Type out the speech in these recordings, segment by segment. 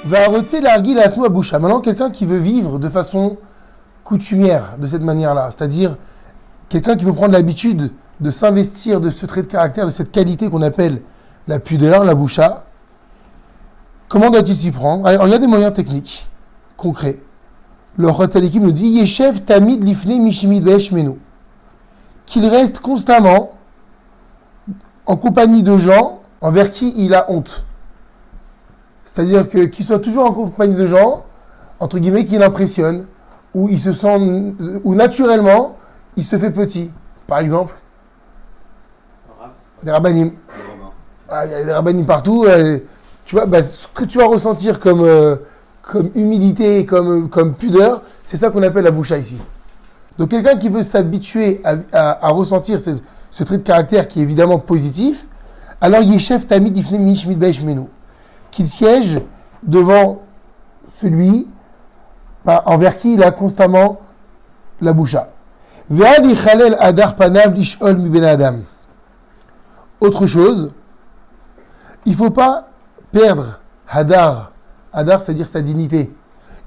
Va arrêter l'argile à la boucha. Maintenant, quelqu'un qui veut vivre de façon coutumière, de cette manière-là, c'est-à-dire quelqu'un qui veut prendre l'habitude de s'investir de ce trait de caractère, de cette qualité qu'on appelle la pudeur, la boucha, comment doit-il s'y prendre? Alors, il y a des moyens techniques, concrets. Le Rotzalikim nous dit Yeshev tamid lifne mishimid be'eshmenu, qu'il reste constamment en compagnie de gens envers qui il a honte. C'est-à-dire qu'il soit toujours en compagnie de gens, entre guillemets, qui l'impressionnent, où il se sent, où naturellement, il se fait petit. Par exemple, des rabbanim. Il y a des rabbanim partout. Tu vois, ce que tu vas ressentir comme humilité, comme pudeur, c'est ça qu'on appelle la boucha ici. Donc quelqu'un qui veut s'habituer à ressentir ce trait de caractère qui est évidemment positif, alors Yeshev Tamid Ifne Mishmid Beishmenu, qu'il siège devant celui envers qui il a constamment la boucha. Ve'ad Yichalel Adar Panav Lishol Mi Ben Adam. Autre chose, il ne faut pas perdre Hadar. Hadar, c'est-à-dire sa dignité.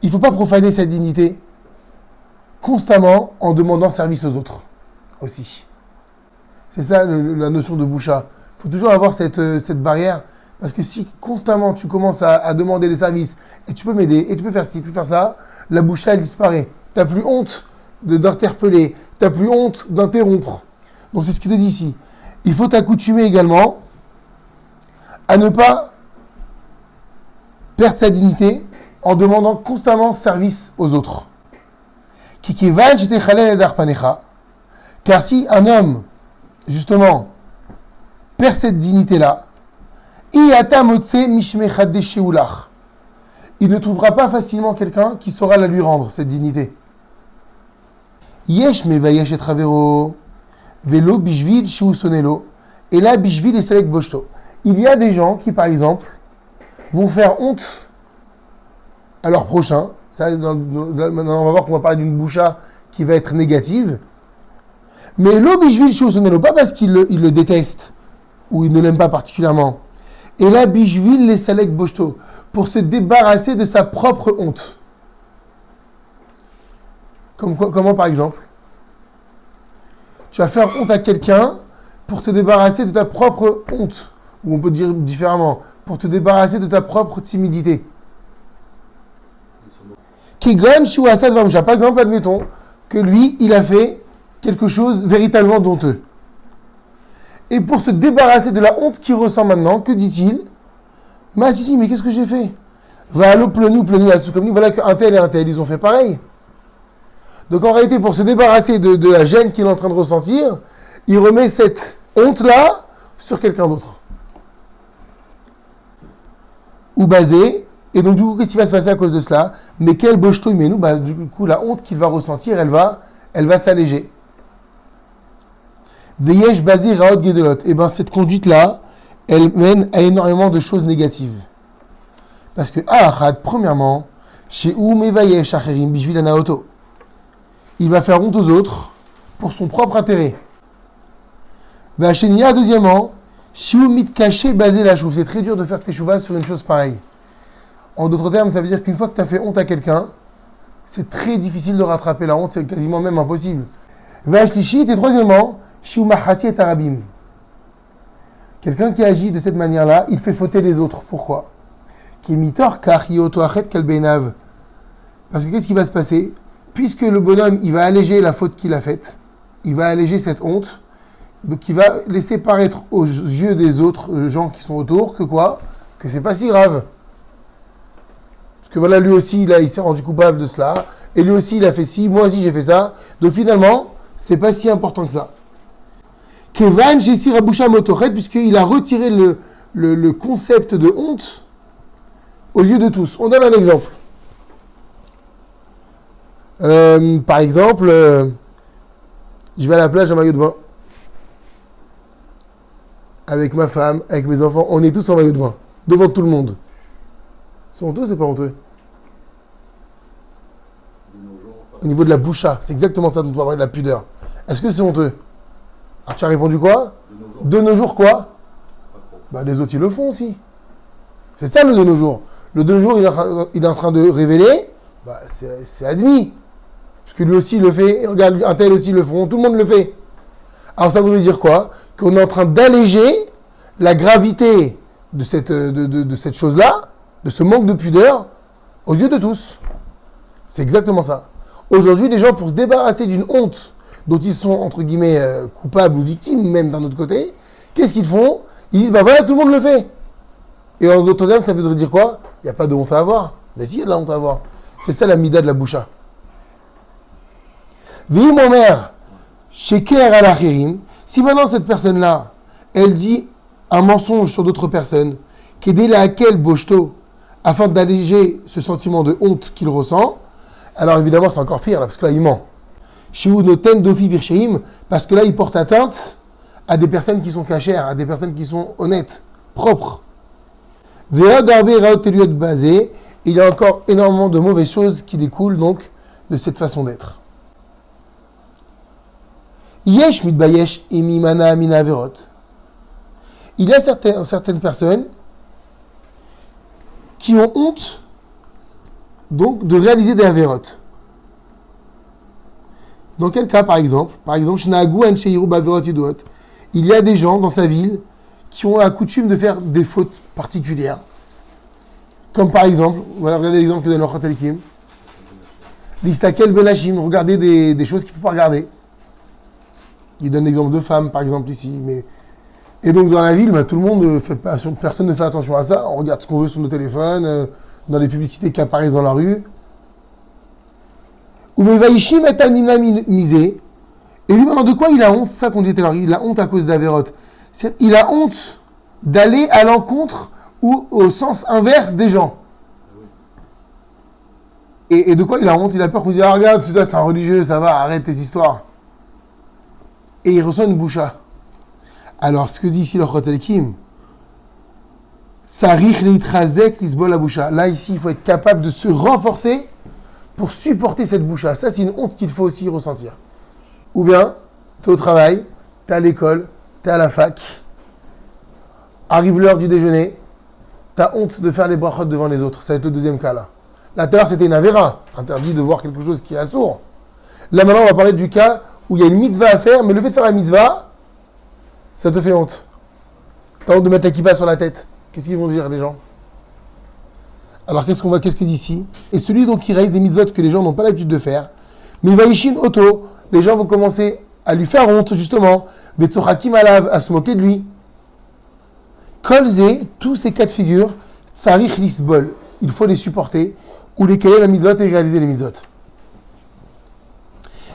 Il ne faut pas profaner sa dignité constamment en demandant service aux autres aussi. C'est ça la notion de boucha. Il faut toujours avoir cette barrière, parce que si constamment tu commences à demander des services, et tu peux m'aider, et tu peux faire ci, tu peux faire ça, la boucha elle disparaît. Tu n'as plus honte d'interpeller, tu n'as plus honte d'interrompre. Donc c'est ce qu'il te dit ici. Il faut t'accoutumer également à ne pas perdre sa dignité en demandant constamment service aux autres. Car si un homme, justement, perd cette dignité-là, il ne trouvera pas facilement quelqu'un qui saura la lui rendre, cette dignité. Yesh mevayesh et travero, velo bishvil shiu sonelo, et là bishvil et selek boshto. Il y a des gens qui, par exemple, vont faire honte à leur prochain. Ça, maintenant, on va voir qu'on va parler d'une boucha qui va être négative. Mais l'obishvil shiu sonelo, pas parce qu'il le déteste ou il ne l'aime pas particulièrement. Et là, bishvil les selek boshto, pour se débarrasser de sa propre honte. Comment par exemple? Tu vas faire honte à quelqu'un pour te débarrasser de ta propre honte. Ou on peut dire différemment, pour te débarrasser de ta propre timidité. Par exemple, admettons que lui, il a fait quelque chose véritablement honteux. Et pour se débarrasser de la honte qu'il ressent maintenant, que dit-il? Mais qu'est-ce que j'ai fait? Va allo ploni comme nous, voilà qu'un tel et un tel, ils ont fait pareil. Donc en réalité, pour se débarrasser de la gêne qu'il est en train de ressentir, il remet cette honte-là sur quelqu'un d'autre. Ou basé, et donc du coup, qu'est-ce qui va se passer à cause de cela? Mais quel boshto mais nous, du coup, la honte qu'il va ressentir, elle va s'alléger. Veyesh basé raot gedelot. Et cette conduite-là, elle mène à énormément de choses négatives. Parce que, premièrement, chez Mevayesh Acherim Bishvil Anaoto, il va faire honte aux autres pour son propre intérêt. Vachenia, deuxièmement, Shiu mitkaché basé la chouve. C'est très dur de faire teshuva sur une chose pareille. En d'autres termes, ça veut dire qu'une fois que tu as fait honte à quelqu'un, c'est très difficile de rattraper la honte, c'est quasiment même impossible. Vachlichit, et troisièmement, Shiu mahati et arabim. Quelqu'un qui agit de cette manière-là, il fait fauter les autres. Pourquoi? Qui est mitor car yoto achet kalbenav. Parce que qu'est-ce qui va se passer? Puisque le bonhomme, il va alléger la faute qu'il a faite, il va alléger cette honte, donc il va laisser paraître aux yeux des autres gens qui sont autour que quoi? Que c'est pas si grave. Parce que voilà, lui aussi, il s'est rendu coupable de cela, et lui aussi, il a fait ci, moi aussi, j'ai fait ça. Donc finalement, c'est pas si important que ça. Kevan Jessi Rabusha Motoret, puisqu'il a retiré le concept de honte aux yeux de tous. On donne un exemple. Par exemple, je vais à la plage en maillot de bain. Avec ma femme, avec mes enfants, on est tous en maillot de bain. Devant tout le monde. C'est honteux ou c'est pas honteux? Au niveau de la boucha, c'est exactement ça dont on va parler, de la pudeur. Est-ce que c'est honteux? Alors tu as répondu quoi? De nos jours quoi? Les autres ils le font aussi. C'est ça le de nos jours. Le deuxième jour, il est en train de révéler, bah, c'est admis. Parce que lui aussi il le fait, regarde, un tel aussi le font, tout le monde le fait. Alors ça voudrait dire quoi? Qu'on est en train d'alléger la gravité de cette chose-là, de ce manque de pudeur, aux yeux de tous. C'est exactement ça. Aujourd'hui, les gens, pour se débarrasser d'une honte dont ils sont, entre guillemets, coupables ou victimes, même d'un autre côté, qu'est-ce qu'ils font? Ils disent, bah voilà, tout le monde le fait. Et en d'autres termes, ça voudrait dire quoi? Il n'y a pas de honte à avoir. Mais si, il y a de la honte à avoir. C'est ça la mida de la boucha. Vive mon mère, sheker al achirim. Si maintenant cette personne-là, elle dit un mensonge sur d'autres personnes, qu'aider à laquelle boshto, afin d'alléger ce sentiment de honte qu'il ressent, alors évidemment c'est encore pire, là, parce que là il ment. Shiou noten dofi birsheim, parce que là il porte atteinte à des personnes qui sont cachères, à des personnes qui sont honnêtes, propres. Ve'od arbe raot eliot basé, il y a encore énormément de mauvaises choses qui découlent donc de cette façon d'être. Yesh mitbayesh imimana min averot. Il y a certaines personnes qui ont honte donc de réaliser des avérotes. Dans quel cas, par exemple, il y a des gens dans sa ville qui ont la coutume de faire des fautes particulières. Comme par exemple, voilà, regardez l'exemple que donne le Khatalikim. L'Istakel Benachim, regardez des choses qu'il ne faut pas regarder. Il donne l'exemple de femmes, par exemple, ici. Et donc, dans la ville, tout le monde personne ne fait attention à ça. On regarde ce qu'on veut sur nos téléphones, dans les publicités qui apparaissent dans la rue. Ou mais Vaishim est animé misé. Et lui, maintenant, de quoi il a honte? C'est ça qu'on dit tout à l'heure. Il a honte à cause d'Averot. Il a honte d'aller à l'encontre ou au sens inverse des gens. Et de quoi il a honte? Il a peur qu'on dise, ah regarde, c'est un religieux, ça va, arrête tes histoires. Et il reçoit une boucha. Alors, ce que dit ici le Chotzelkim, Sarich leitrazek lisbol la boucha. Là, ici, il faut être capable de se renforcer pour supporter cette boucha. Ça, c'est une honte qu'il faut aussi ressentir. Ou bien, tu es au travail, tu es à l'école, tu es à la fac, arrive l'heure du déjeuner, tu as honte de faire les brachot devant les autres. Ça va être le deuxième cas là. Là, tout à l'heure, c'était une avéra, interdit de voir quelque chose qui est assourd. Là, maintenant, on va parler du cas où il y a une mitzvah à faire, mais le fait de faire la mitzvah, ça te fait honte. T'as honte de mettre la kippa sur la tête. Qu'est-ce qu'ils vont dire, les gens? Alors, qu'est-ce que dit ici? Et celui donc qui réalise des mitzvot que les gens n'ont pas l'habitude de faire, mais vaïshin auto, les gens vont commencer à lui faire honte, justement, vetzorakim alav, à se moquer de lui. Kolze, tous ces cas de figure, tsarich lisbol, il faut les supporter, ou les cahiers la mitzvot et réaliser les mitzvot.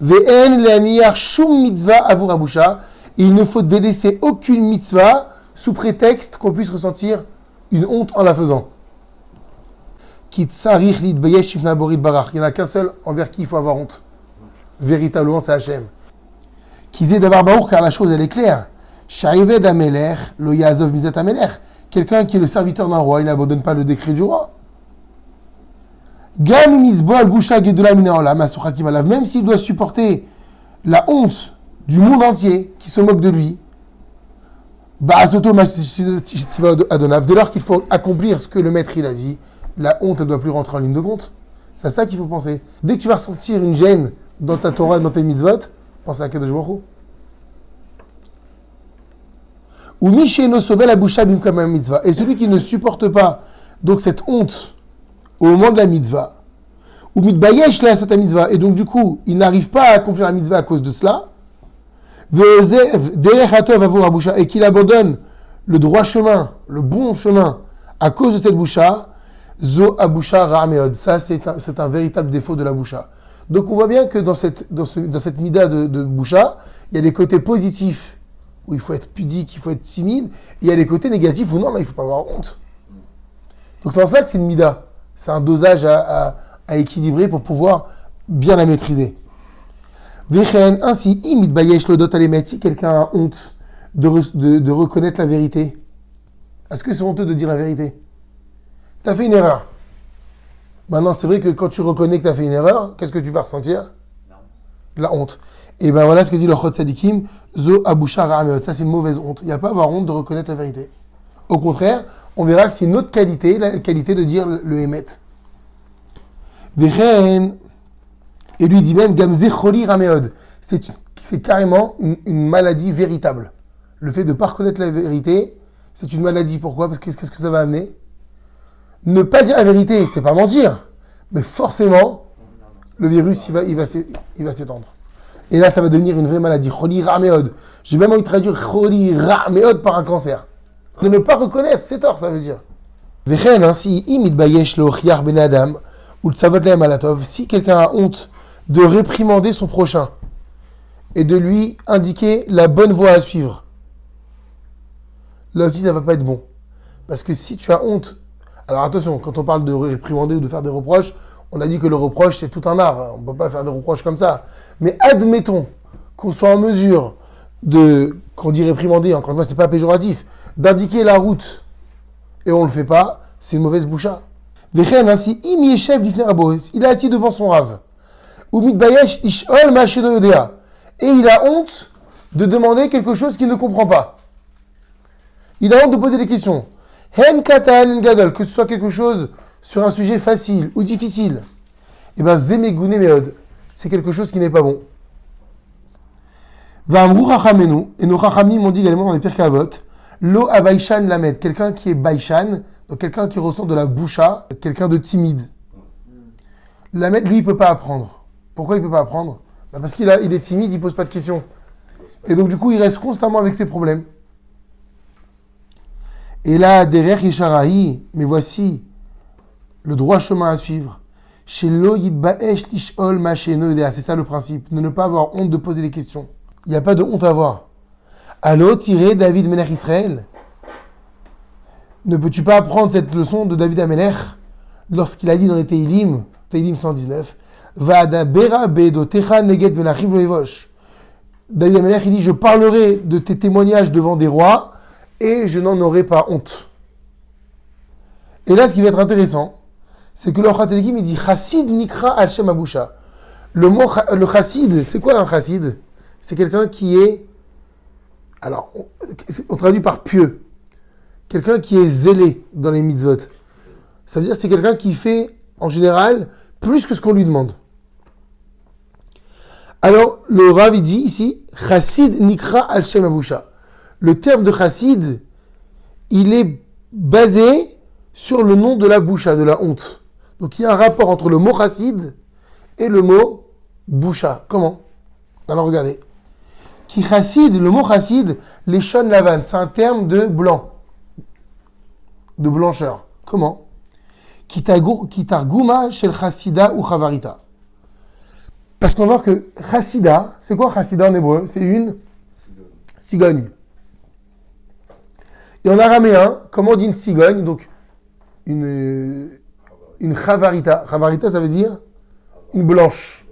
Ve'en le'aniyar shum mitzvah avur abusha, il ne faut délaisser aucune mitzvah sous prétexte qu'on puisse ressentir une honte en la faisant. Il n'y en a qu'un seul envers qui il faut avoir honte. Véritablement, c'est Hachem. Kizé d'avoir baour, car la chose elle est claire. Sha'ived ameler, lo yazov mizat ameler. Quelqu'un qui est le serviteur d'un roi, il n'abandonne pas le décret du roi. Gam mizbol boucha gedula minaola masuchakim alav. Même s'il doit supporter la honte du monde entier qui se moque de lui, dès lors qu'il faut accomplir ce que le maître il a dit, la honte ne doit plus rentrer en ligne de compte. C'est à ça qu'il faut penser. Dès que tu vas ressentir une gêne dans ta Torah, dans tes mitzvot, pense à Kadosh Baruch Hu. Ou Misheno Sovel Abusha Bimkam mitzvah. Et celui qui ne supporte pas donc cette honte au moment de la mitzvah, ou Mitbayesh la cette mitzvah, et donc du coup, il n'arrive pas à accomplir la mitzvah à cause de cela, et qu'il abandonne le droit chemin, le bon chemin, à cause de cette boucha, zo abusha ra'meod. Ça, c'est un véritable défaut de la boucha. Donc, on voit bien que dans cette mida de boucha, il y a des côtés positifs où il faut être pudique, il faut être timide, et il y a des côtés négatifs où non, là, il ne faut pas avoir honte. Donc, c'est en ça que c'est une mida. C'est un dosage à équilibrer pour pouvoir bien la maîtriser. Vechen, ainsi, imit bayesh lodot alemet, si quelqu'un a honte de reconnaître la vérité, est-ce que c'est honteux de dire la vérité? Tu as fait une erreur. Maintenant, c'est vrai que quand tu reconnais que tu as fait une erreur, qu'est-ce que tu vas ressentir? La honte. Et bien voilà ce que dit le Chot Sadikim, Zo Aboucha Ra'ameot. Ça, c'est une mauvaise honte. Il n'y a pas à avoir honte de reconnaître la vérité. Au contraire, on verra que c'est une autre qualité, la qualité de dire le Emet. Vechen, et lui dit même, Gamze Choli Rameod. C'est carrément une maladie véritable. Le fait de ne pas reconnaître la vérité, c'est une maladie. Pourquoi? Parce que qu'est-ce que ça va amener? Ne pas dire la vérité, c'est pas mentir. Mais forcément, le virus, il va s'étendre. Et là, ça va devenir une vraie maladie. Choli Rameod. J'ai même envie de traduire Choli Rameod par un cancer. De ne pas reconnaître, c'est tort, ça veut dire. Vechen, ainsi, imit bayesh lo chiar ben adam, ou tsavot lehem alatov, si quelqu'un a honte de réprimander son prochain et de lui indiquer la bonne voie à suivre, là aussi, ça ne va pas être bon. Parce que si tu as honte, alors attention, quand on parle de réprimander ou de faire des reproches, on a dit que le reproche, c'est tout un art. On ne peut pas faire des reproches comme ça. Mais admettons qu'on soit en mesure qu'on dit réprimander, encore une fois, c'est pas péjoratif, d'indiquer la route et on le fait pas, c'est une mauvaise boucha. Vechen, ainsi, im yeshev lifnei rabo, il est assis devant son rave. Ou mitbayesh ishol ma sheno yodea. Et il a honte de demander quelque chose qu'il ne comprend pas. Il a honte de poser des questions. Hen katan en gadol, que ce soit quelque chose sur un sujet facile ou difficile. Et bien, zemegune meod, c'est quelque chose qui n'est pas bon. Va'amru rachamenu, et nos rachamim m'ont dit également dans les Pirkei Avot, lo abaishan lamed, quelqu'un qui est baishan, donc quelqu'un qui ressent de la boucha, quelqu'un de timide. Lamed, lui, il ne peut pas apprendre. Pourquoi il ne peut pas apprendre? Parce qu'il est timide, il ne pose pas de questions. Et donc, du coup, il reste constamment avec ses problèmes. Et là, derrière Yisharahi, mais voici le droit chemin à suivre. Chez lo yidbaesh lishol ma sheno yodea, c'est ça le principe, de ne pas avoir honte de poser des questions. Il n'y a pas de honte à avoir. Allo tiré David Melech Israël. Ne peux-tu pas apprendre cette leçon de David Amelech lorsqu'il a dit dans les Teilim 119, Va'ada bera bedo techa neged menachiv loevosh. David Amelech, il dit, je parlerai de tes témoignages devant des rois et je n'en aurai pas honte. Et là, ce qui va être intéressant, c'est que le Chatzadikim, il dit Chassid nikra al shem abusha. Le chassid, c'est quoi un chassid? C'est quelqu'un qui est, alors, on traduit par pieux. Quelqu'un qui est zélé dans les mitzvot. Ça veut dire que c'est quelqu'un qui fait, en général, plus que ce qu'on lui demande. Alors, le Rav, il dit ici, Chassid nikra al shem abusha. Le terme de chassid, il est basé sur le nom de la boucha, de la honte. Donc, il y a un rapport entre le mot chassid et le mot boucha. Comment? Alors, regardez. Qui chassid, le mot chassid, les shon lavan, c'est un terme de blanc, de blancheur. Comment? Qui targuma shel chassida ou chavarita. Parce qu'on voit que chassida, c'est quoi chassida en hébreu? C'est une cigogne. Et en araméen, comment on dit une cigogne? Donc, une chavarita. Chavarita, ça veut dire une blanche.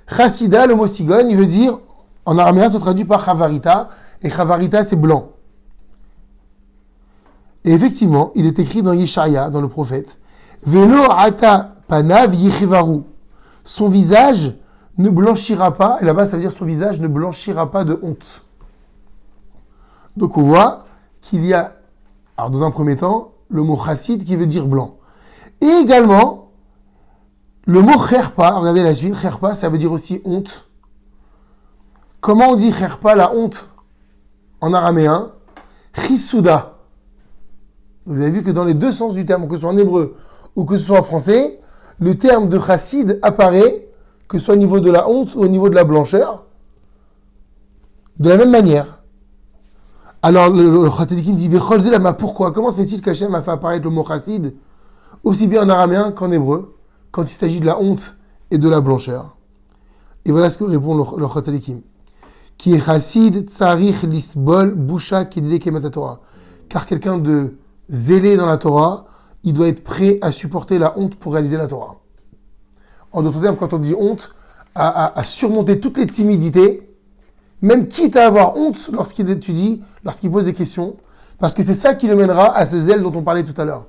Chassida, le mot cigogne, il veut dire, en araméen, ça se traduit par chavarita, et chavarita, c'est blanc. Et effectivement, il est écrit dans Yeshaya, dans le prophète, Velo ata panav yechivaru. Son visage ne blanchira pas, et là-bas, ça veut dire son visage ne blanchira pas de honte. Donc, on voit qu'il y a, alors dans un premier temps, le mot chassid qui veut dire blanc. Et également, le mot cherpa, regardez la suite, cherpa, ça veut dire aussi honte. Comment on dit cherpa, la honte, en araméen? Chissouda. Vous avez vu que dans les deux sens du terme, que ce soit en hébreu ou que ce soit en français, le terme de chassid apparaît, que ce soit au niveau de la honte ou au niveau de la blancheur, de la même manière. Alors, le Chatzadikim dit, pourquoi? Comment se fait-il qu'Hachem a fait apparaître le mot chassid aussi bien en araméen qu'en hébreu, quand il s'agit de la honte et de la blancheur? Et voilà ce que répond le Chatzadikim. Qui est chassid tsarich lisbol busha kedile kemat Torah. Car quelqu'un de zélé dans la Torah, il doit être prêt à supporter la honte pour réaliser la Torah. En d'autres termes, quand on dit honte, à surmonter toutes les timidités, même quitte à avoir honte lorsqu'il étudie, lorsqu'il pose des questions, parce que c'est ça qui le mènera à ce zèle dont on parlait tout à l'heure.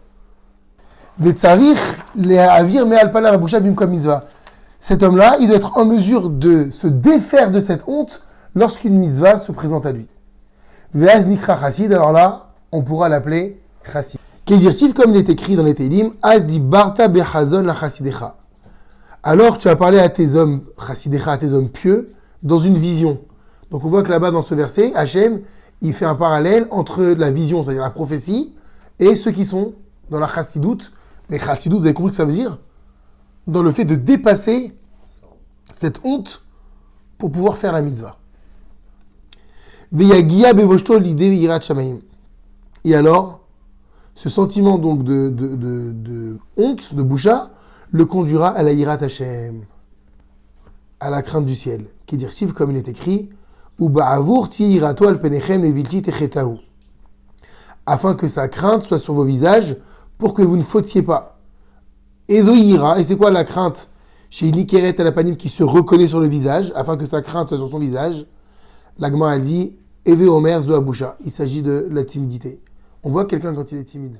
Cet homme-là, il doit être en mesure de se défaire de cette honte lorsqu'une mitzvah se présente à lui. Ve'az nikra chassid, alors là, on pourra l'appeler chassid. Kedirtiv, comme il est écrit dans les Télim, Asdi Barta Bechazon la chassidecha. Alors tu as parlé à tes hommes chassidecha, à tes hommes pieux, dans une vision. Donc on voit que là-bas dans ce verset, Hachem, il fait un parallèle entre la vision, c'est-à-dire la prophétie, et ceux qui sont dans la chassidoute. Mais chassidoute, vous avez compris ce que ça veut dire? Dans le fait de dépasser cette honte pour pouvoir faire la mitzvah. Veyagia bevoshto l'idée yirat shamayim. Et alors, ce sentiment donc de honte, de boucha, le conduira à la yirat Hashem, à la crainte du ciel. Qui dit comme il est écrit, afin que sa crainte soit sur vos visages, pour que vous ne fautiez pas. Et c'est quoi la crainte? Chez Nikeret Alapanim qui se reconnaît sur le visage, afin que sa crainte soit sur son visage. L'Agma a dit, Eve Omer Zoabusha. Il s'agit de la timidité. On voit quelqu'un quand il est timide.